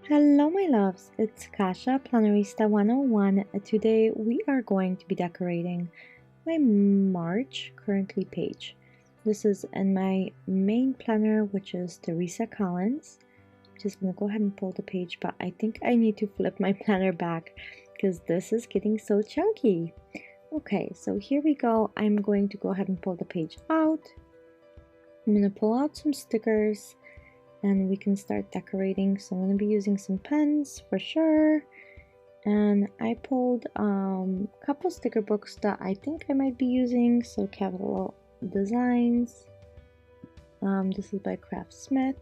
Hello my loves, it's Kasha, Plannerista 101. Today we are going to be decorating my March currently page. This is in my main planner, which is Teresa Collins. I'm just going to go ahead and pull the page, but I think I need to flip my planner back because this is getting so chunky. Okay, so here we go. I'm going to go ahead and pull the page out. I'm going to pull out some stickers and we can start decorating. So I'm going to be using some pens for sure, and I pulled a couple sticker books that I think I might be using. So Capital Designs, this is by Craftsmith.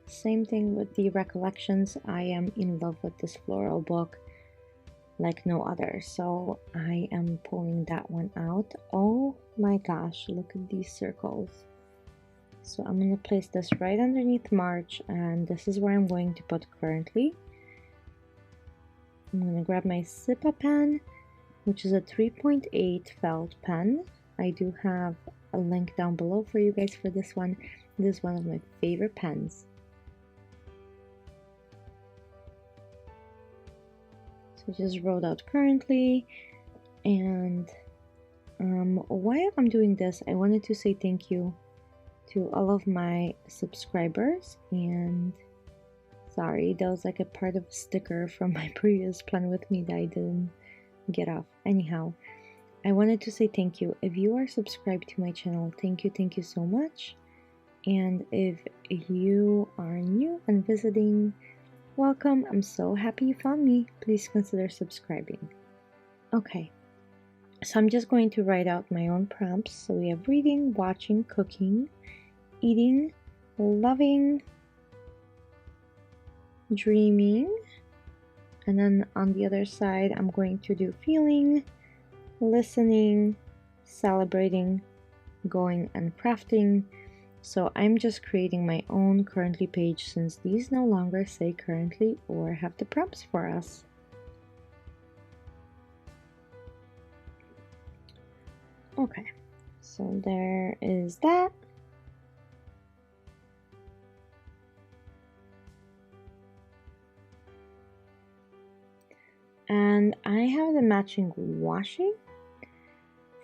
Same thing with the Recollections. I am in love with this floral book like no other, so I am pulling that one out. Oh my gosh, look at these circles. So I'm going to place this right underneath March, and this is where I'm going to put currently. I'm going to grab my Sipa pen, which is a 3.8 felt pen. I do have a link down below for you guys for this one. This is one of my favorite pens. So just rolled out currently, and while I'm doing this, I wanted to say thank you to all of my subscribers. And sorry, that was like a part of a sticker from my previous plan with me that I didn't get off. Anyhow, I wanted to say thank you. If you are subscribed to my channel, thank you so much. And if you are new and visiting, welcome. I'm so happy you found me. Please consider subscribing. Okay, so I'm just going to write out my own prompts. So we have reading, watching, cooking, eating, loving, dreaming, and then on the other side I'm going to do feeling, listening, celebrating, going, and crafting. So I'm just creating my own currently page since these no longer say currently or have the prompts for us. Okay, so there is that. And I have the matching washi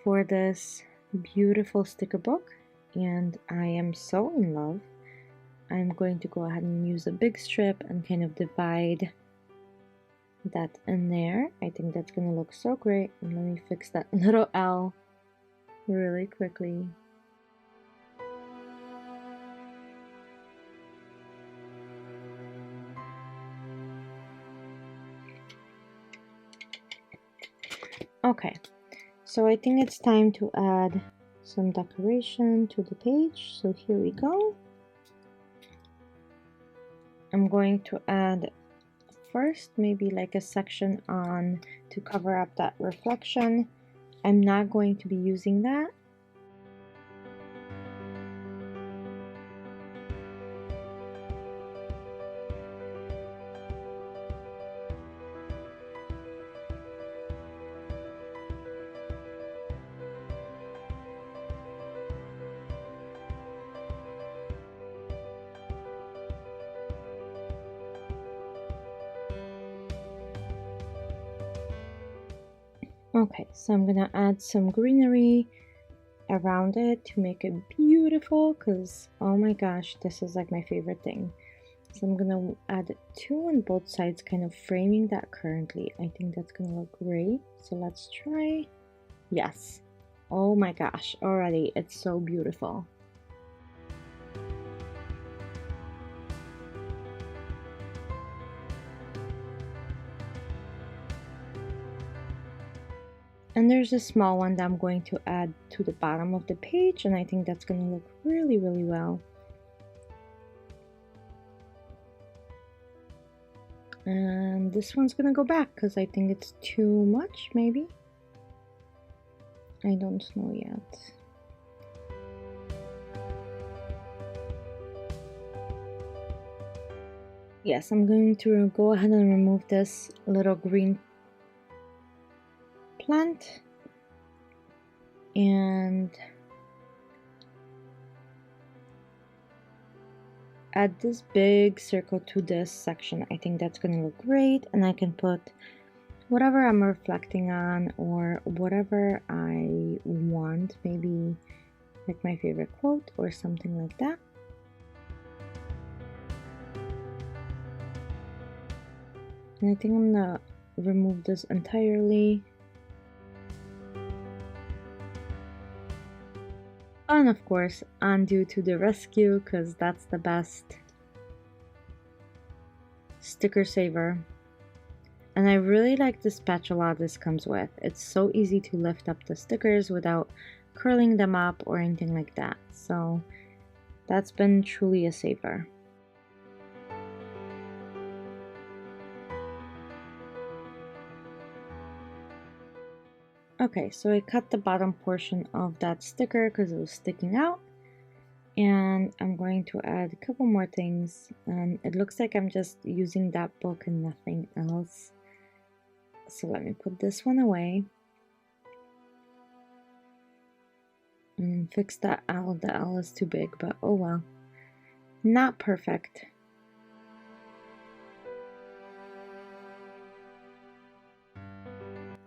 for this beautiful sticker book, and I am so in love. I'm going to go ahead and use a big strip and kind of divide that in there. I think that's gonna look so great. And let me fix that little L really quickly. Okay, so I think it's time to add some decoration to the page. So here we go. I'm going to add first maybe like a section on to cover up that reflection. I'm not going to be using that. Okay, so I'm gonna add some greenery around it to make it beautiful, because oh my gosh, this is like my favorite thing. So I'm gonna add 2 on both sides, kind of framing that currently. I think that's gonna look great. So let's try. Yes. Oh my gosh, already it's so beautiful. And there's a small one that I'm going to add to the bottom of the page, and I think that's gonna look really well. And this one's gonna go back because I think it's too much, maybe. I don't know yet. Yes, I'm going to go ahead and remove this little green plant, and add this big circle to this section. I think that's gonna look great, and I can put whatever I'm reflecting on or whatever I want, maybe like my favorite quote or something like that. And I think I'm gonna remove this entirely. And of course, undo to the rescue, because that's the best sticker saver. And I really like the spatula this comes with. It's so easy to lift up the stickers without curling them up or anything like that. So that's been truly a saver. Okay, so I cut the bottom portion of that sticker because it was sticking out. And I'm going to add a couple more things. And it looks like I'm just using that book and nothing else. So let me put this one away. And fix that L. The L is too big, but oh well. Not perfect.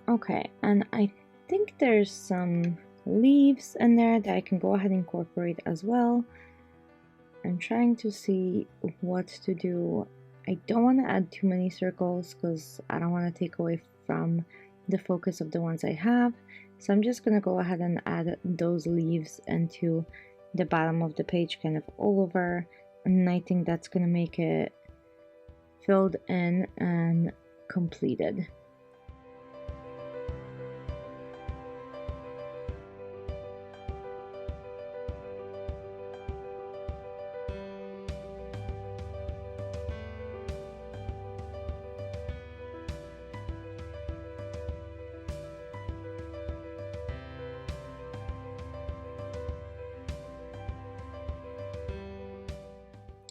Okay, and I think there's some leaves in there that I can go ahead and incorporate as well. I'm trying to see what to do. I don't want to add too many circles because I don't want to take away from the focus of the ones I have. So I'm just going to go ahead and add those leaves into the bottom of the page, kind of all over. And I think that's going to make it filled in and completed.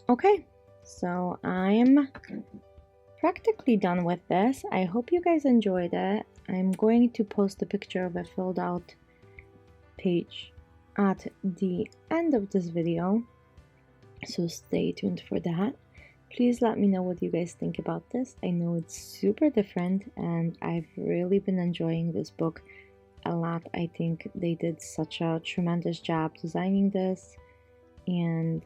Okay, so I'm practically done with this. I hope you guys enjoyed it. I'm going to post a picture of a filled out page at the end of this video, so stay tuned for that. Please let me know what you guys think about this. I know it's super different and I've really been enjoying this book a lot. I think they did such a tremendous job designing this and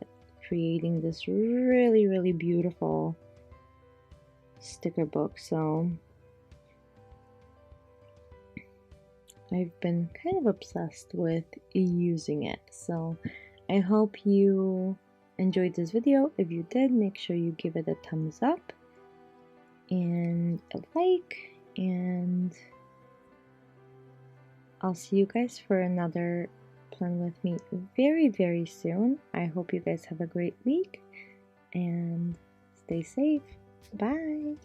creating this really beautiful sticker book. So I've been kind of obsessed with using it. So I hope you enjoyed this video. If you did, make sure you give it a thumbs up and a like, and I'll see you guys for another Plan with me very soon. I hope you guys have a great week and stay safe. Bye.